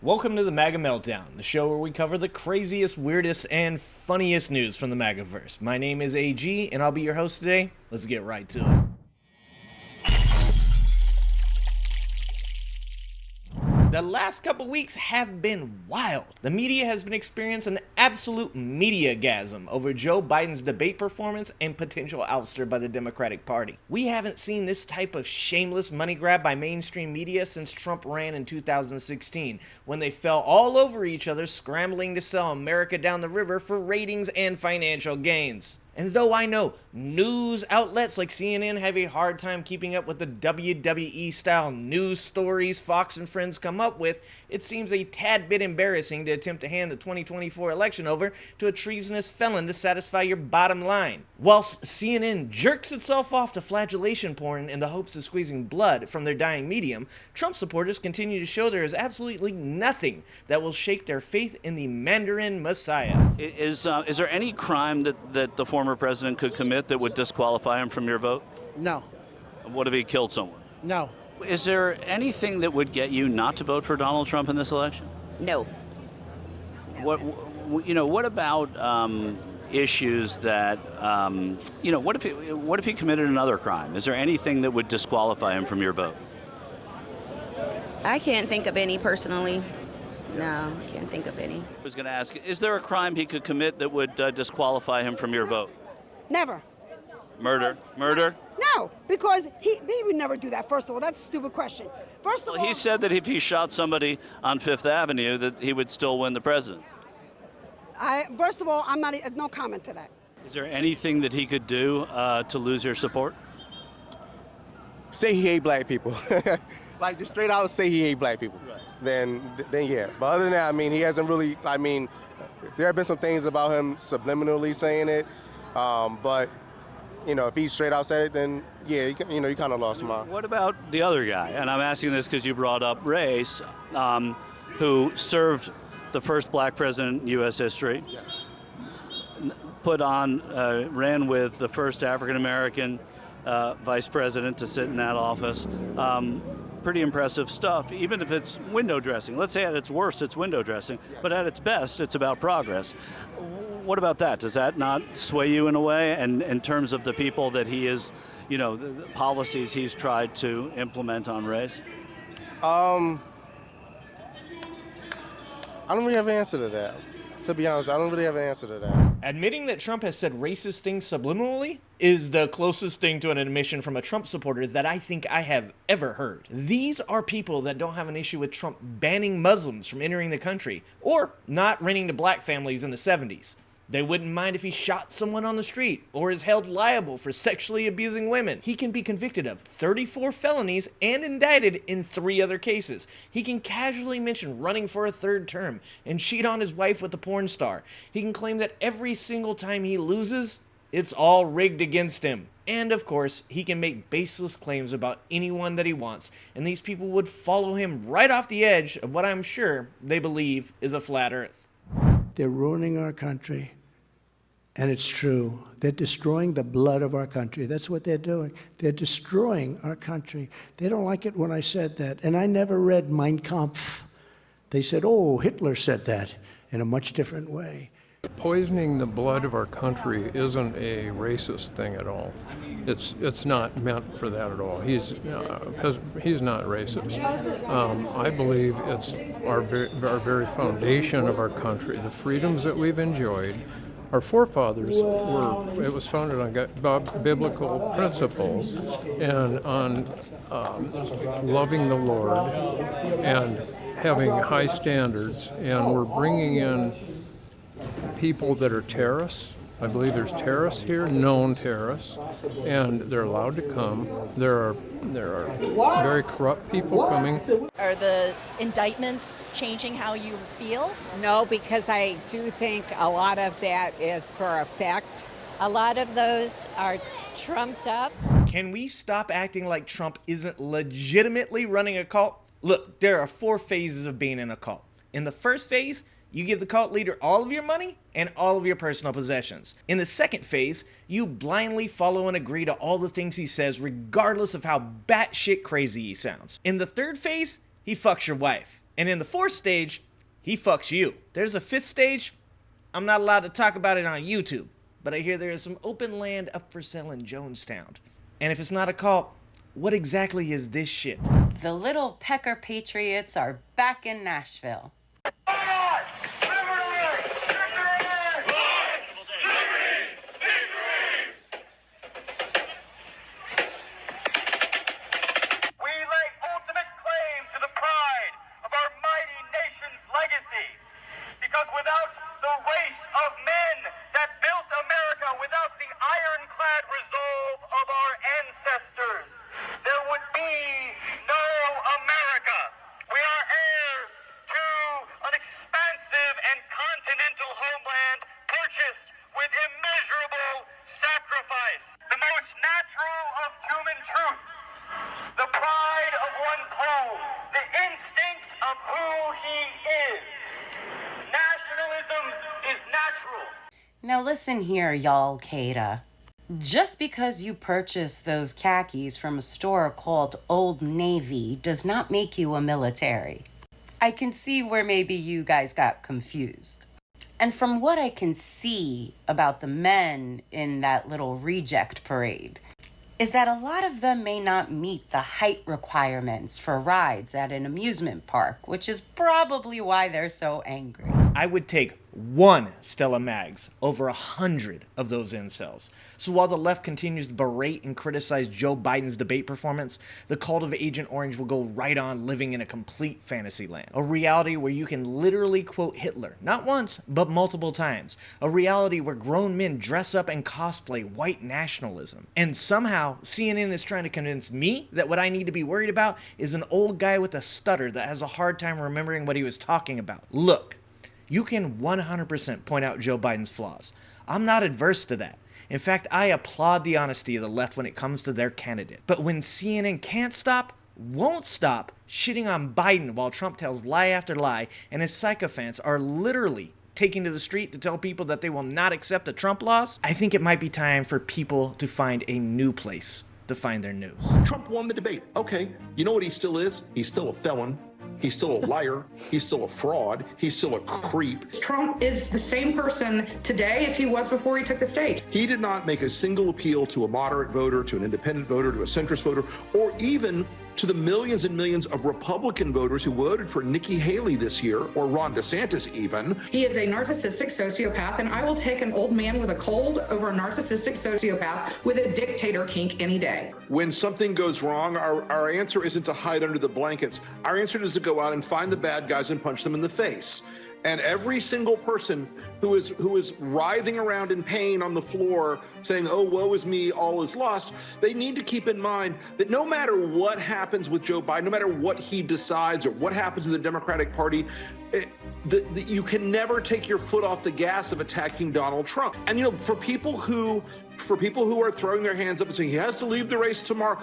Welcome to the MAGA Meltdown, the show where we cover the craziest, weirdest, and funniest news from the MAGAverse. My name is AG, and I'll be your host today. Let's get right to it. The last couple weeks have been wild. The media has been experiencing an absolute media gasm over Joe Biden's debate performance and potential ouster by the Democratic Party. We haven't seen this type of shameless money grab by mainstream media since Trump ran in 2016, when they fell all over each other scrambling to sell America down the river for ratings and financial gains. And though I know news outlets like CNN have a hard time keeping up with the WWE-style news stories Fox and Friends come up with, it seems a tad bit embarrassing to attempt to hand the 2024 election over to a treasonous felon to satisfy your bottom line. Whilst CNN jerks itself off to flagellation porn in the hopes of squeezing blood from their dying medium, Trump supporters continue to show there is absolutely nothing that will shake their faith in the Mandarin Messiah. Is there any crime that the former president could commit that would disqualify him from your vote? No. What if he killed someone? No. Is there anything that would get you not to vote for Donald Trump in this election? No. What about issues that what if he committed another crime? Is there anything that would disqualify him from your vote? I can't think of any personally. No, I can't think of any. I was going to ask, is there a crime he could commit that would disqualify him from your vote? Never. Murder? Murder? No, because he would never do that, first of all. That's a stupid question. First of all, He said that if he shot somebody on Fifth Avenue, that he would still win the presidency. First of all, I'm not, no comment to that. Is there anything that he could do to lose your support? Say he hate black people. Like, just straight out say he hate black people. Right. Then yeah. But other than that, I mean, he hasn't really, there have been some things about him subliminally saying it. But, if he straight out said it, then yeah, you kind of lost him out. What about the other guy? And I'm asking this because you brought up Race, who served the first black president in U.S. history, Yes. ran with the first African-American vice president to sit in that office. Pretty impressive stuff, even if it's window dressing. Let's say at its worst, it's window dressing, but at its best, it's about progress. What about that? Does that not sway you in a way? And in terms of the people that he is, the policies he's tried to implement on race? I don't really have an answer to that. To be honest, I don't really have an answer to that. Admitting that Trump has said racist things subliminally is the closest thing to an admission from a Trump supporter that I think I have ever heard. These are people that don't have an issue with Trump banning Muslims from entering the country or not renting to black families in the 70s. They wouldn't mind if he shot someone on the street or is held liable for sexually abusing women. He can be convicted of 34 felonies and indicted in 3 other cases. He can casually mention running for a 3rd term and cheat on his wife with a porn star. He can claim that every single time he loses, it's all rigged against him. And of course, he can make baseless claims about anyone that he wants, and these people would follow him right off the edge of what I'm sure they believe is a flat earth. They're ruining our country. And it's true. They're destroying the blood of our country. That's what they're doing. They're destroying our country. They don't like it when I said that. And I never read Mein Kampf. They said, oh, Hitler said that in a much different way. Poisoning the blood of our country isn't a racist thing at all. It's not meant for that at all. He's not racist. I believe it's our very foundation of our country, the freedoms that we've enjoyed. Our forefathers it was founded on biblical principles and on loving the Lord and having high standards. And we're bringing in people that are terrorists. I believe there's terrorists here, known terrorists, and they're allowed to come. There are very corrupt people coming. Are the indictments changing how you feel? No, because I do think a lot of that is for effect. A lot of those are trumped up. Can we stop acting like Trump isn't legitimately running a cult? Look, there are 4 phases of being in a cult. In the first phase, you give the cult leader all of your money and all of your personal possessions. In the second phase, you blindly follow and agree to all the things he says, regardless of how batshit crazy he sounds. In the third phase, he fucks your wife. And in the fourth stage, he fucks you. There's a fifth stage. I'm not allowed to talk about it on YouTube, but I hear there is some open land up for sale in Jonestown. And if it's not a cult, what exactly is this shit? The Little Pecker Patriots are back in Nashville. Now listen here, y'all, Kada. Just because you purchase those khakis from a store called Old Navy does not make you a military. I can see where maybe you guys got confused. And from what I can see about the men in that little reject parade, is that a lot of them may not meet the height requirements for rides at an amusement park, which is probably why they're so angry. I would take one Stella Magz over 100 of those incels. So while the left continues to berate and criticize Joe Biden's debate performance, the cult of Agent Orange will go right on living in a complete fantasy land. A reality where you can literally quote Hitler, not once, but multiple times. A reality where grown men dress up and cosplay white nationalism. And somehow, CNN is trying to convince me that what I need to be worried about is an old guy with a stutter that has a hard time remembering what he was talking about. Look. You can 100% point out Joe Biden's flaws. I'm not adverse to that. In fact, I applaud the honesty of the left when it comes to their candidate. But when CNN can't stop, won't stop, shitting on Biden while Trump tells lie after lie, and his sycophants are literally taking to the street to tell people that they will not accept the Trump laws, I think it might be time for people to find a new place to find their news. Trump won the debate. Okay, you know what he still is? He's still a felon. He's still a liar. He's still a fraud. He's still a creep. Trump is the same person today as he was before he took the stage. He did not make a single appeal to a moderate voter, to an independent voter, to a centrist voter, or even to the millions and millions of Republican voters who voted for Nikki Haley this year, or Ron DeSantis even. He is a narcissistic sociopath, and I will take an old man with a cold over a narcissistic sociopath with a dictator kink any day. When something goes wrong, our answer isn't to hide under the blankets. Our answer is to go out and find the bad guys and punch them in the face. And every single person who is writhing around in pain on the floor saying, oh, woe is me, all is lost, they need to keep in mind that no matter what happens with Joe Biden, no matter what he decides or what happens in the Democratic Party, you can never take your foot off the gas of attacking Donald Trump. And, you know, for people who are throwing their hands up and saying he has to leave the race tomorrow,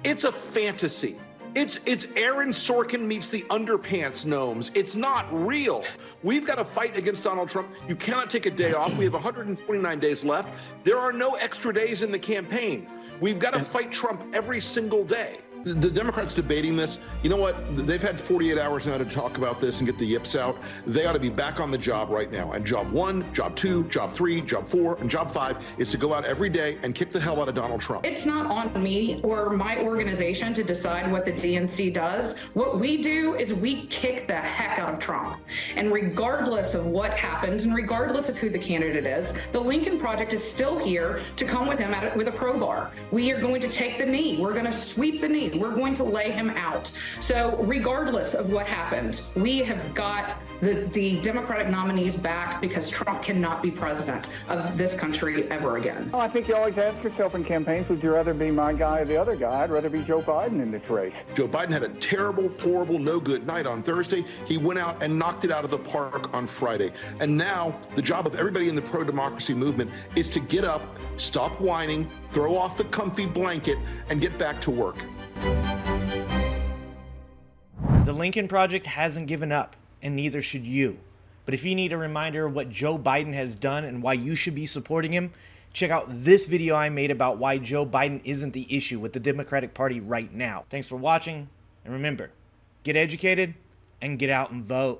it's a fantasy. It's Aaron Sorkin meets the underpants gnomes. It's not real. We've got to fight against Donald Trump. You cannot take a day off. We have 129 days left. There are no extra days in the campaign. We've got to fight Trump every single day. The Democrats debating this, you know what? They've had 48 hours now to talk about this and get the yips out. They ought to be back on the job right now. And job 1, job 2, job 3, job 4, and job 5 is to go out every day and kick the hell out of Donald Trump. It's not on me or my organization to decide what the DNC does. What we do is we kick the heck out of Trump. And regardless of what happens and regardless of who the candidate is, the Lincoln Project is still here to come with him with a crowbar. We are going to take the knee. We're going to sweep the knee. We're going to lay him out. So regardless of what happens, we have got the Democratic nominees back because Trump cannot be president of this country ever again. Well, I think you always ask yourself in campaigns, would you rather be my guy or the other guy? I'd rather be Joe Biden in this race. Joe Biden had a terrible, horrible, no good night on Thursday. He went out and knocked it out of the park on Friday. And now the job of everybody in the pro-democracy movement is to get up, stop whining, throw off the comfy blanket, and get back to work. The Lincoln Project hasn't given up, and neither should you. But if you need a reminder of what Joe Biden has done and why you should be supporting him, check out this video I made about why Joe Biden isn't the issue with the Democratic Party right now. Thanks for watching, and remember, get educated and get out and vote.